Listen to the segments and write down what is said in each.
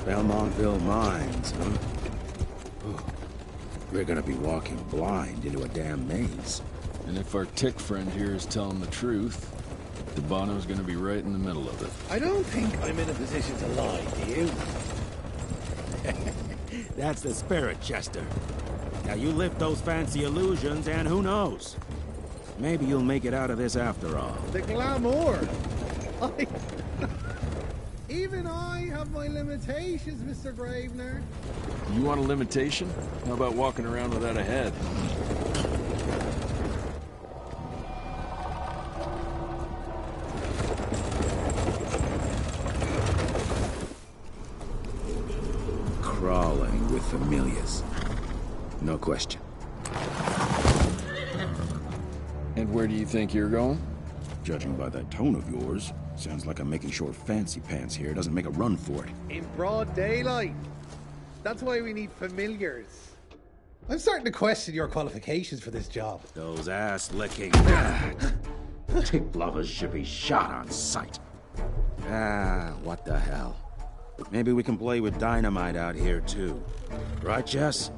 Belmontville Mines, huh? Oh, we're gonna be walking blind into a damn maze. And if our tick friend here is telling the truth, DeBono's gonna be right in the middle of it. I don't think I'm in a position to lie, do you? That's the spirit, Chester. Now you lift those fancy illusions, and who knows? Maybe you'll make it out of this after all. The glamour! Even I have my limitations, Mr. Gravener. You want a limitation? How about walking around without a head? Crawling with familiars. No question. And where do you think you're going? Judging by that tone of yours, sounds like I'm making sure Fancy Pants here doesn't make a run for it. In broad daylight. That's why we need familiars. I'm starting to question your qualifications for this job. Those ass-licking tick lovers should be shot on sight. What the hell? Maybe we can play with dynamite out here, too. Right, Jess?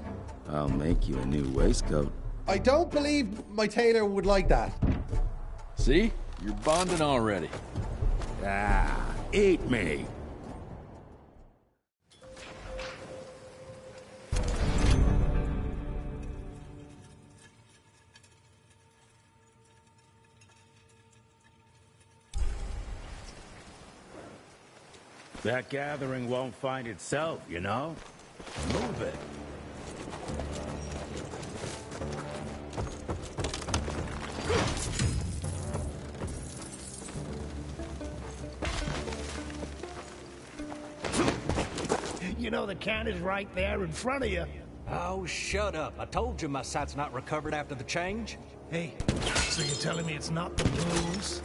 I'll make you a new waistcoat. I don't believe my tailor would like that. See? You're bonding already. Eat me. That gathering won't find itself, you know? Move it. You know the can is right there in front of you. Oh, shut up. I told you my sight's not recovered after the change. Hey, so you're telling me it's not the blues?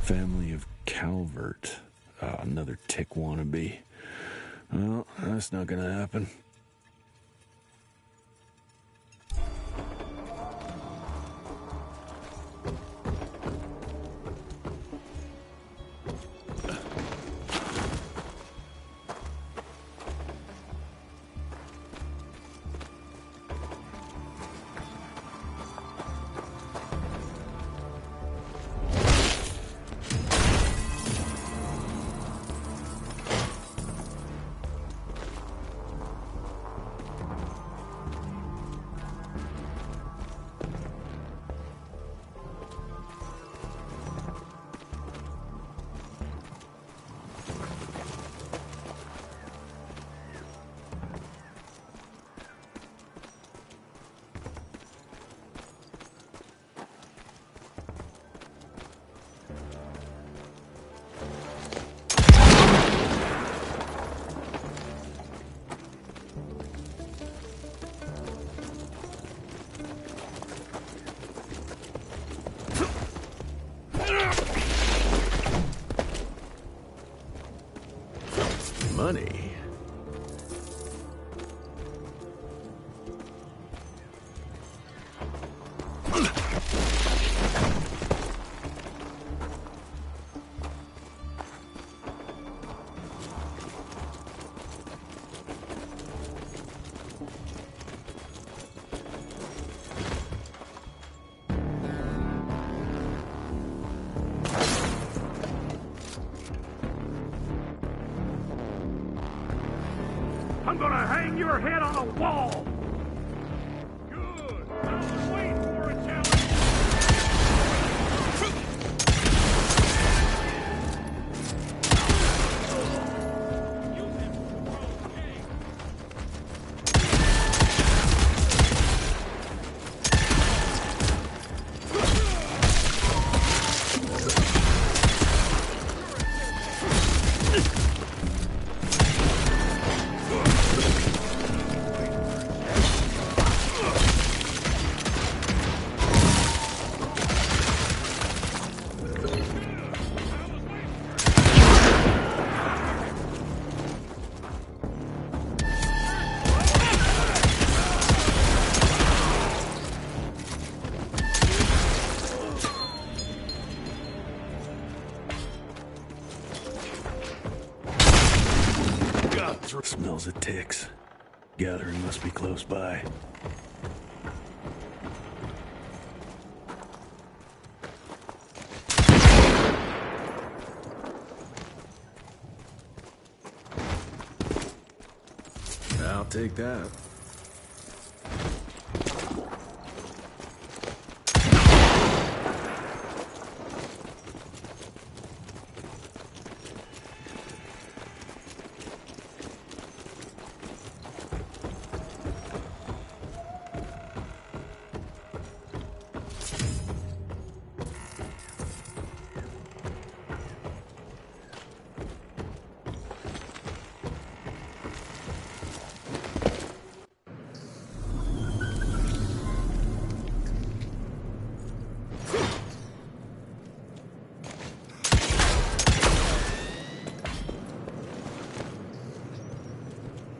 Family of Calvert. Another tick wannabe. Well, that's not gonna happen. Money. I'm gonna hang your head on a wall! Good! I was waiting for a challenge! Smells of ticks. Gathering must be close by. I'll take that.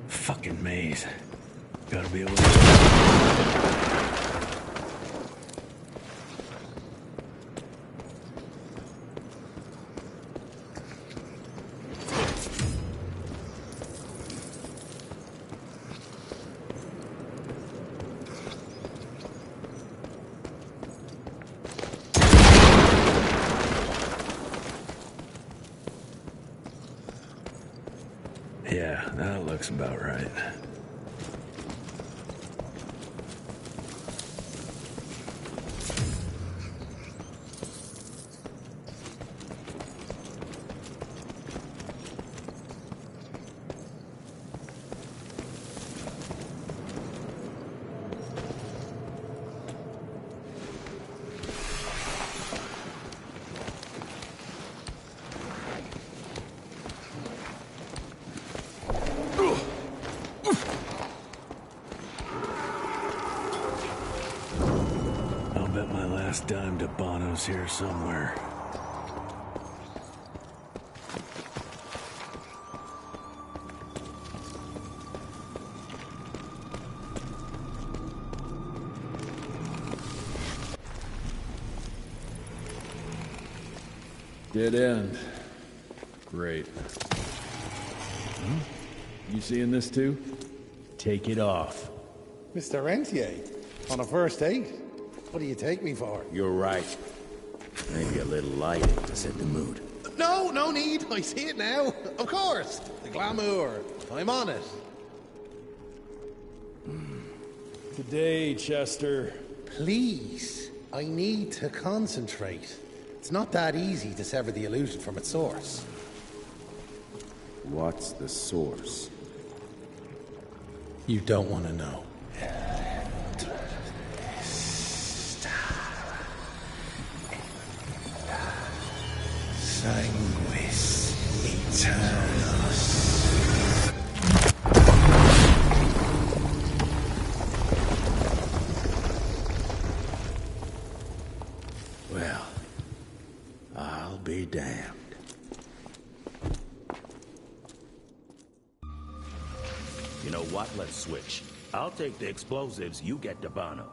Fucking maze. Gotta be able to... Yeah, that looks about right. Dime to Bono's here somewhere. Dead end. Great. You seeing this too? Take it off. Mr. Rentier, on a first date? What do you take me for? You're right. Maybe a little lighting to set the mood. No, no need. I see it now. Of course. The glamour. I'm on it. Today, Chester. Please. I need to concentrate. It's not that easy to sever the illusion from its source. What's the source? You don't want to know. Sanguis Eternus. Well, I'll be damned. You know what? Let's switch. I'll take the explosives, you get the Bono.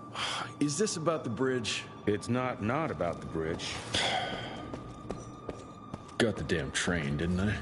Is this about the bridge? It's not about the bridge. Got the damn train, didn't I?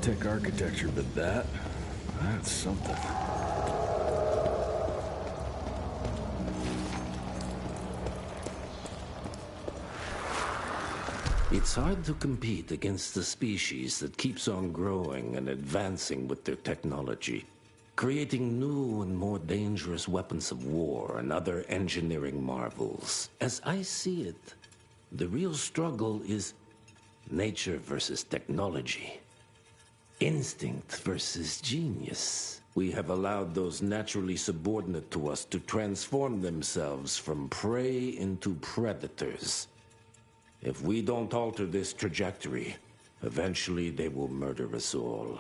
high-tech architecture, but that's something. It's hard to compete against the species that keeps on growing and advancing with their technology, creating new and more dangerous weapons of war and other engineering marvels. As I see it, the real struggle is nature versus technology. Instinct versus genius. We have allowed those naturally subordinate to us to transform themselves from prey into predators. If we don't alter this trajectory, eventually they will murder us all.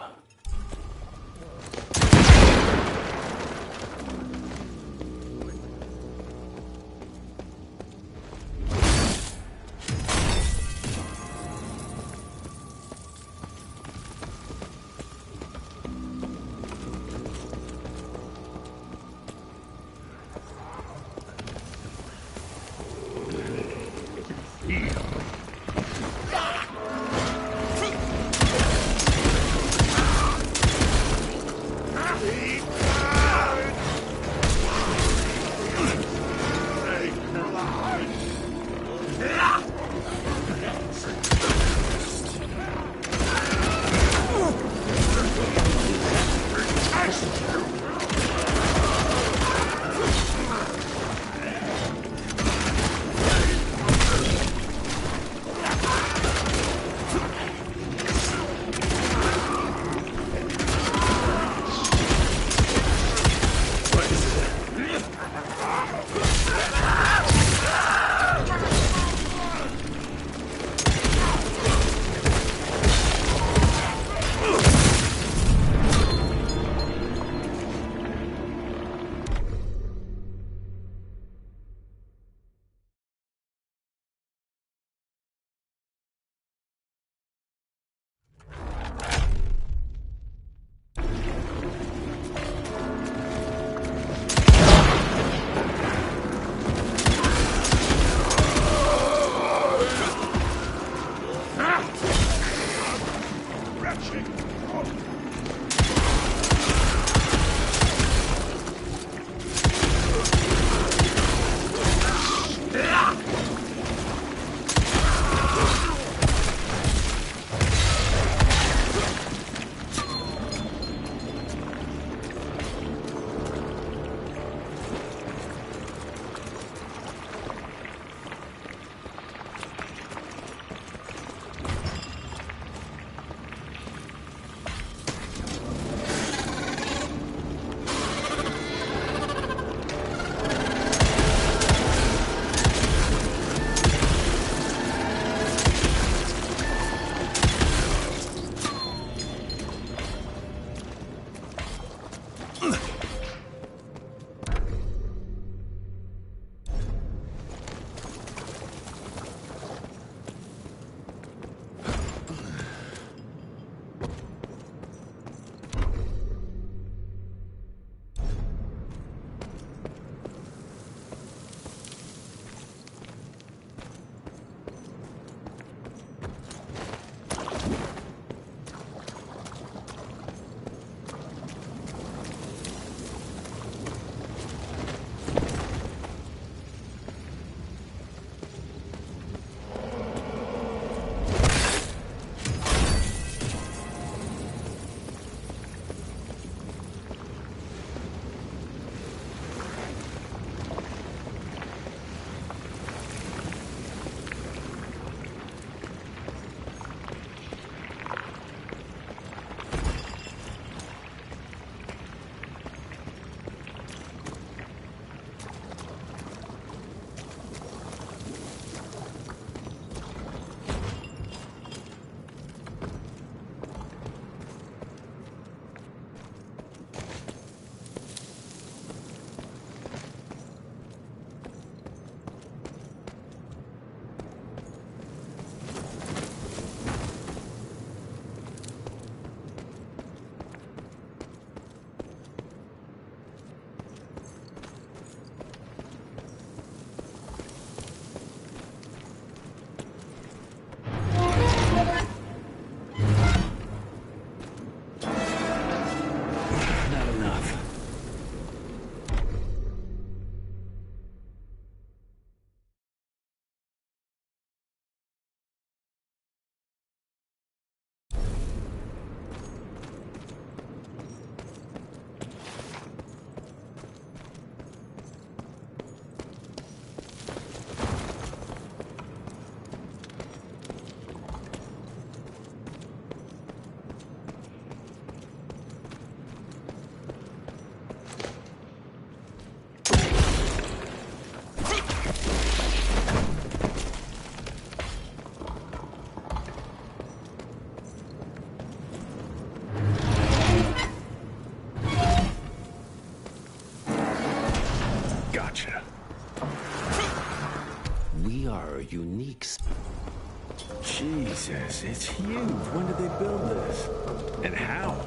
Gotcha. We are a unique Jesus, it's huge. When did they build this? And how?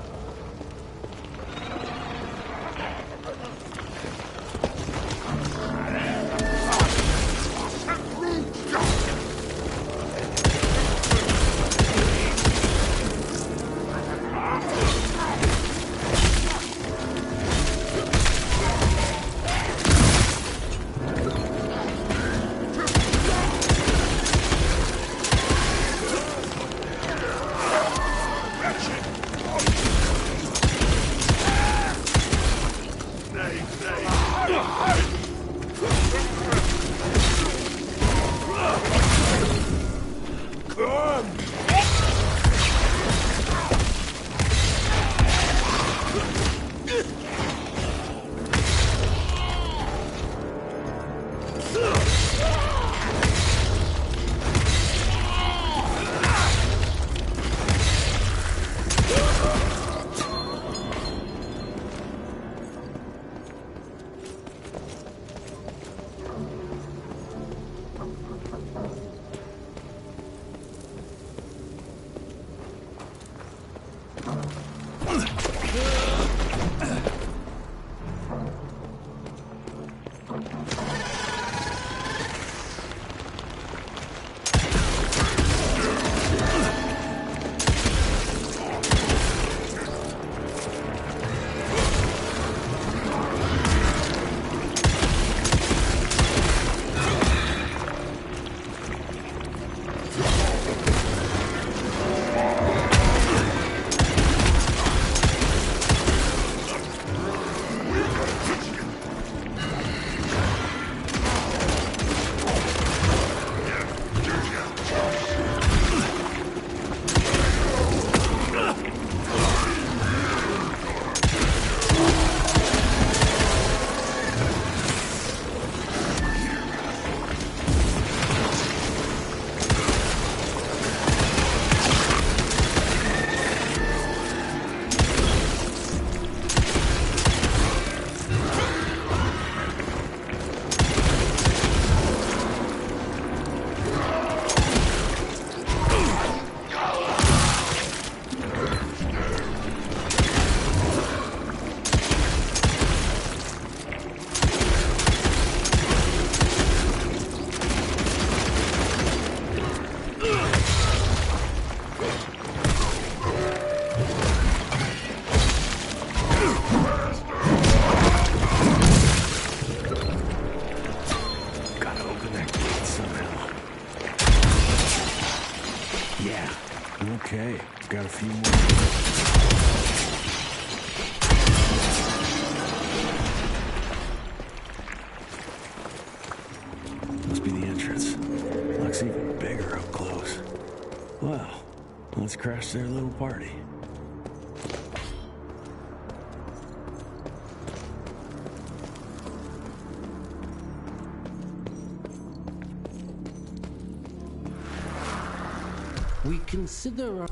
Okay, got a few more. Must be the entrance. Looks even bigger up close. Well, let's crash their little party. We consider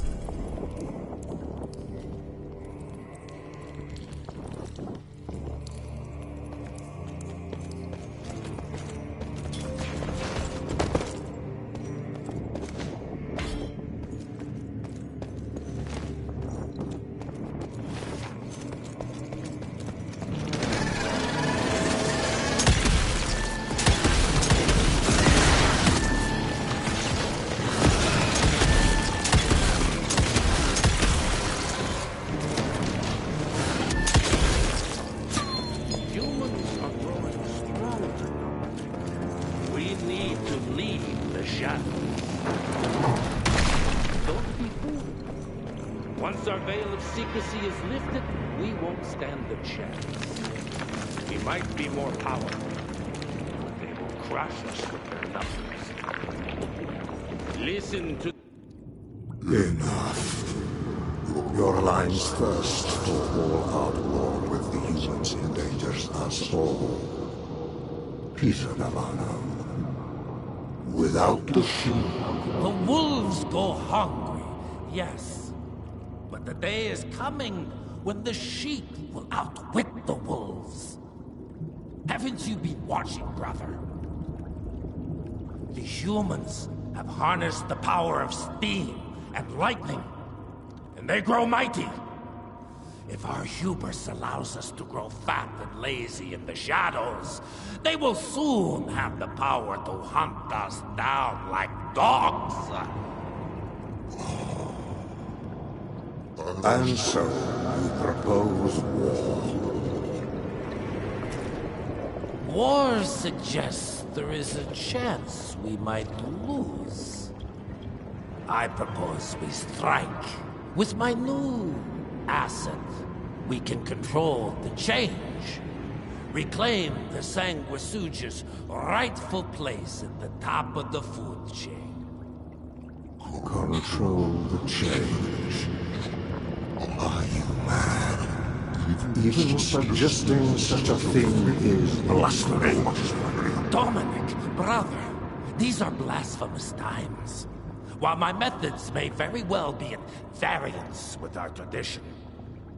once our veil of secrecy is lifted, we won't stand a chance. We might be more powerful, but they will crush us with their numbers. Listen to... Enough. Your alliance thirst for all-out war with the humans endangers us all. Peter Navarro. Without the sheep... The wolves go hungry, yes. But the day is coming when the sheep will outwit the wolves. Haven't you been watching, brother? The humans have harnessed the power of steam and lightning, and they grow mighty. If our hubris allows us to grow fat and lazy in the shadows, they will soon have the power to hunt us down like dogs. And so, you propose war. War suggests there is a chance we might lose. I propose we strike. With my new asset, we can control the change. Reclaim the Sanguisuja's rightful place at the top of the food chain. Control the change. Are you mad? Even suggesting such a thing is blasphemy. Dominic, brother, these are blasphemous times. While my methods may very well be at variance with our tradition,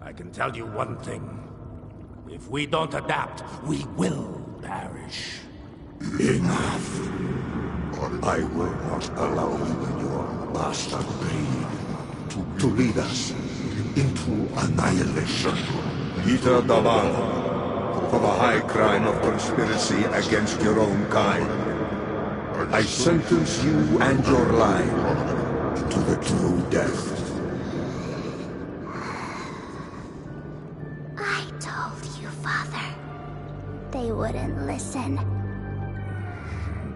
I can tell you one thing. If we don't adapt, we will perish. Enough. I will not allow you and your bastard breed to lead us into annihilation. Peter Davana, for the high crime of conspiracy against your own kind, I sentence you and your line to the true death. I told you, Father. They wouldn't listen.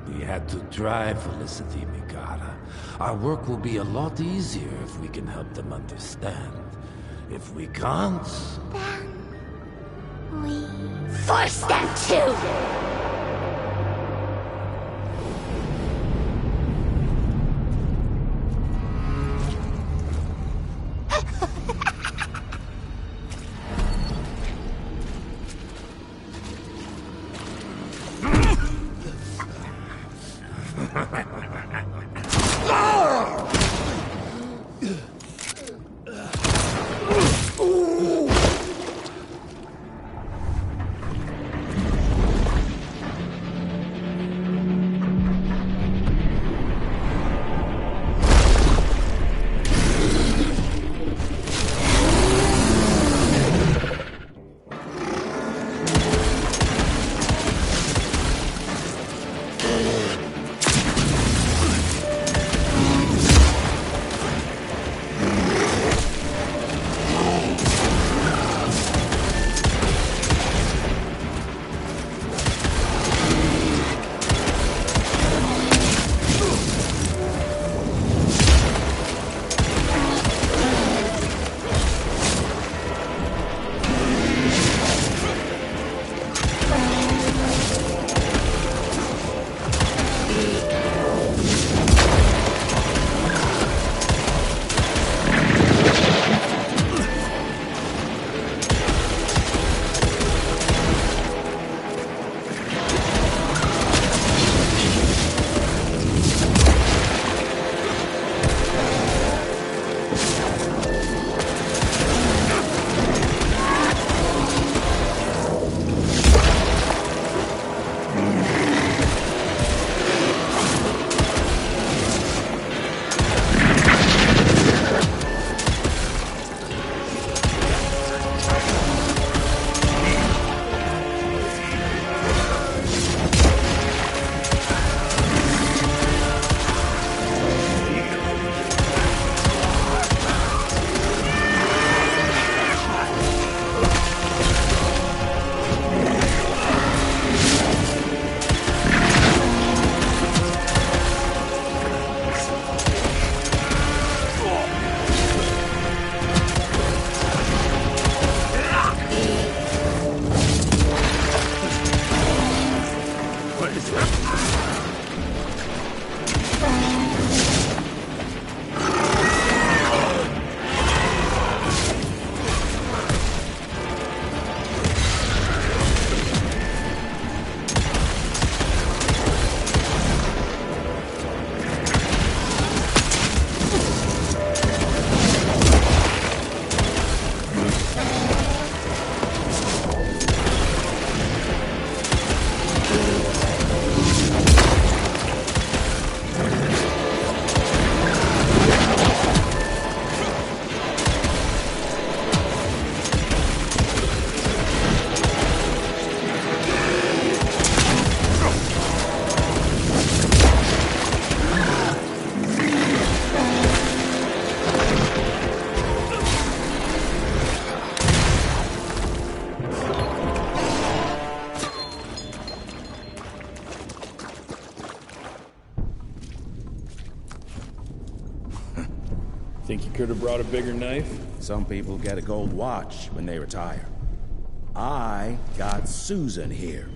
We had to try, Felicity Mikata. Our work will be a lot easier if we can help them understand. If we can't... Then... we... force them to! Think you could have brought a bigger knife? Some people get a gold watch when they retire. I got Susan here.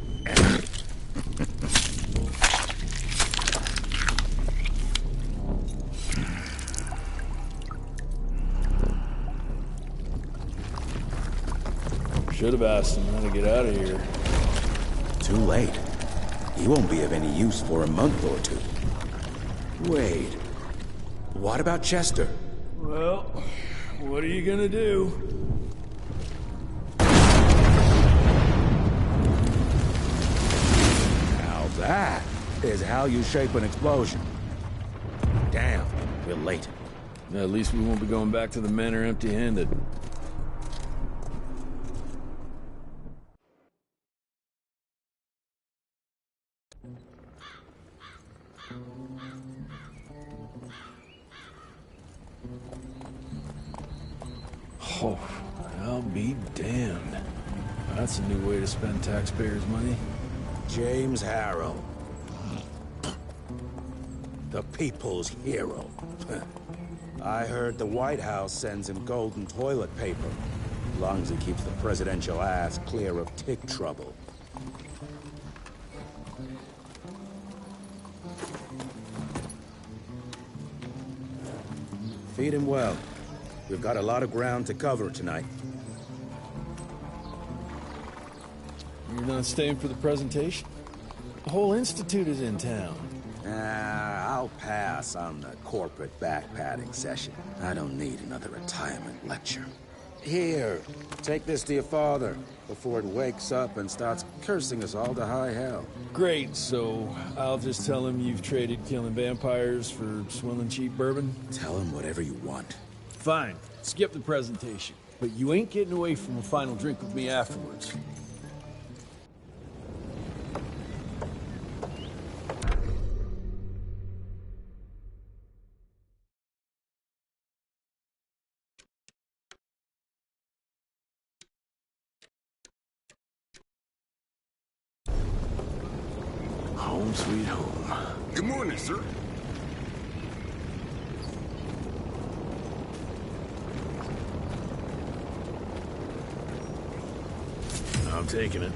Should have asked him how to get out of here. Too late. He won't be of any use for a month or two. Wait. What about Chester? Well, what are you gonna do? Now that is how you shape an explosion. Damn, we're late. At least we won't be going back to the manor empty-handed. Oh, I'll be damned. That's a new way to spend taxpayers' money. James Harrow. The people's hero. I heard the White House sends him golden toilet paper. As long as he keeps the presidential ass clear of tick trouble. Feed him well. We've got a lot of ground to cover tonight. You're not staying for the presentation? The whole institute is in town. I'll pass on the corporate backpatting session. I don't need another retirement lecture. Here, take this to your father before it wakes up and starts cursing us all to high hell. Great, so I'll just tell him you've traded killing vampires for swilling cheap bourbon? Tell him whatever you want. Fine, skip the presentation. But you ain't getting away from a final drink with me afterwards. Home sweet home. Good morning, sir. I'm taking it.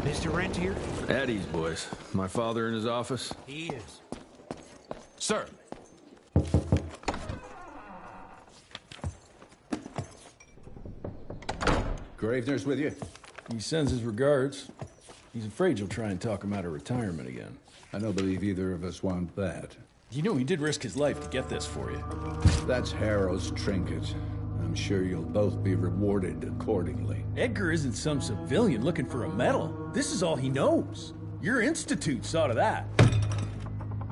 Mr. Rentier? At ease, boys. My father in his office? He is. Sir. Gravener's with you? He sends his regards. He's afraid you'll try and talk him out of retirement again. I don't believe either of us want that. You know he did risk his life to get this for you. That's Harrow's trinket. I'm sure you'll both be rewarded accordingly. Edgar isn't some civilian looking for a medal. This is all he knows. Your institute saw to that.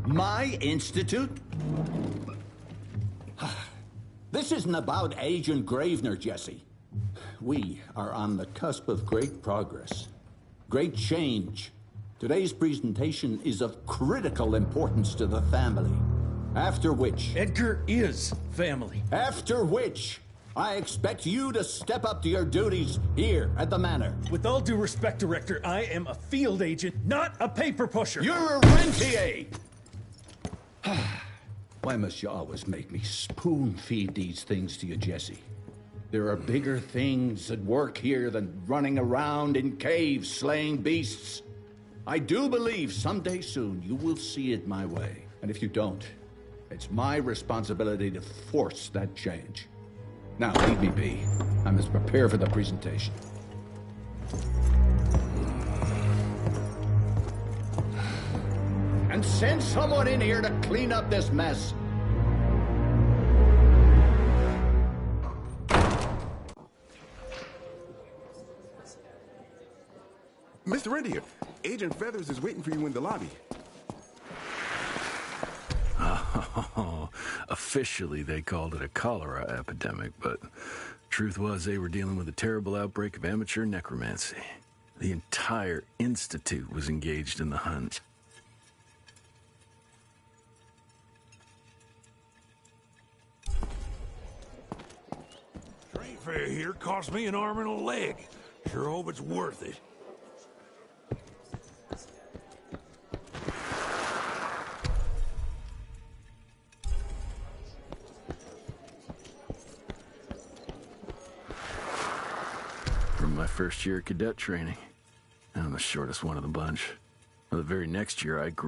My institute? This isn't about Agent Gravener, Jesse. We are on the cusp of great progress. Great change. Today's presentation is of critical importance to the family. After which... Edgar is family. After which... I expect you to step up to your duties here at the manor. With all due respect, Director, I am a field agent, not a paper pusher. You're a rentier! Why must you always make me spoon-feed these things to you, Jesse? There are bigger things at work here than running around in caves slaying beasts. I do believe someday soon you will see it my way. And if you don't, it's my responsibility to force that change. Now, leave me be. I must prepare for the presentation. And send someone in here to clean up this mess. Mr. Rentier, Agent Feathers is waiting for you in the lobby. Officially, they called it a cholera epidemic, but Truth was, they were dealing with a terrible outbreak of amateur necromancy. The entire Institute was engaged in the hunt. Train fare here cost me an arm and a leg. Sure hope it's worth it. From my first year of cadet training, I'm the shortest one of the bunch. Well, the very next year, I grew